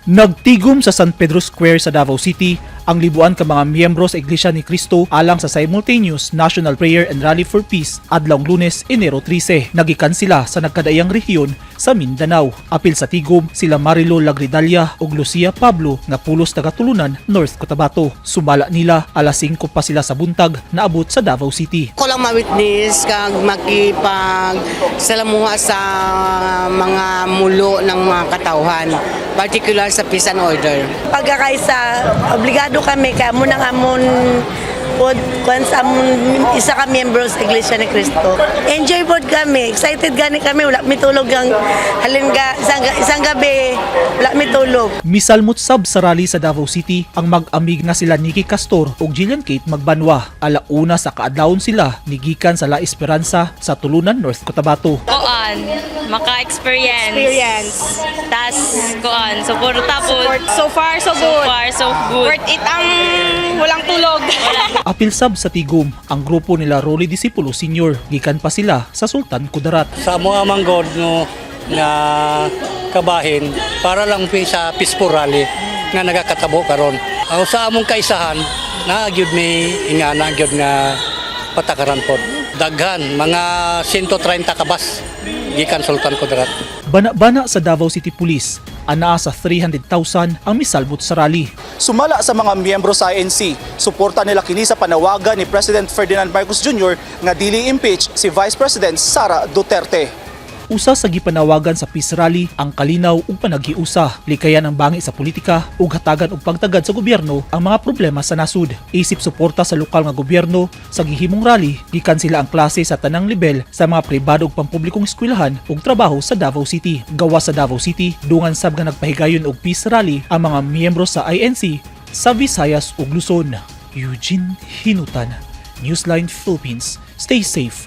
Nagtigom sa San Pedro Square sa Davao City ang libuan ka mga miyembro sa Iglesia ni Cristo alang sa simultaneous National Prayer and Rally for Peace adlawng Lunes, Enero 13. Nagikan sila sa nagkadaiyang rehiyon sa Mindanao. Apil sa tigom sila Marilo Lagridalia ug Lucia Pablo nga pulos taga-Tulunan, North Cotabato. Sumala nila alas 5 pa sila sa buntag naabot sa Davao City. Ako lang ma-witness kag makipag-salamuha sa mga mulo ng mga katawhan, particular sa peace and order. Pagkakaisa, obligado kami kaya muna nga amon sa isa ka miyembro sa Iglesia ni Cristo. Enjoy board kami, excited gani kami, wala mi tulog ang halingga isang gabi, wala mi tulog. Misalmot sab sa rally sa Davao City ang mag-amig nga sila Nikki Castor ug Jillian Kate Magbanwa. Alauna sa kaadlawon sila nigikan sa La Esperanza sa Tulunan, North Cotabato. Maka-experience. Tas, supportable. So far, so good. Worth it ang walang tulog. Apil sab sa tigom ang grupo nila Rolly Disipulo Senior. Gikan pa sila sa Sultan Kudarat. Sa mga manggod no nga kabahin para lang sa peaceful rally nga nagakatabo karon. Ang sa among kaisahan na gyud may ingana gyud nga patakaran pod. Daghan mga 130 kabas gikan Sultan Kudarat. Bana-bana sa Davao City Police, anaa sa 300,000 ang misalmot sa rally. Sumala sa mga miyembro sa INC, suporta nila kini sa panawagan ni President Ferdinand Marcos Jr. nga dili impeach si Vice President Sara Duterte. Usa sa gipanawagan sa peace rally ang kalinaw ug panaghiusa, likayan ang bangi sa politika ug hatagan og pagtagad sa gobyerno ang mga problema sa nasud. Isip suporta sa lokal nga gobyerno sa gihimong rally, gikan sila ang klase sa tanang level sa mga pribado ug pampublikong eskwelahan ug trabaho sa Davao City. Gawa sa Davao City, dungan sab nga nagpahigayon og peace rally ang mga miyembro sa INC sa Visayas ug Luzon. Eugene Hinutan, Newsline Philippines. Stay safe,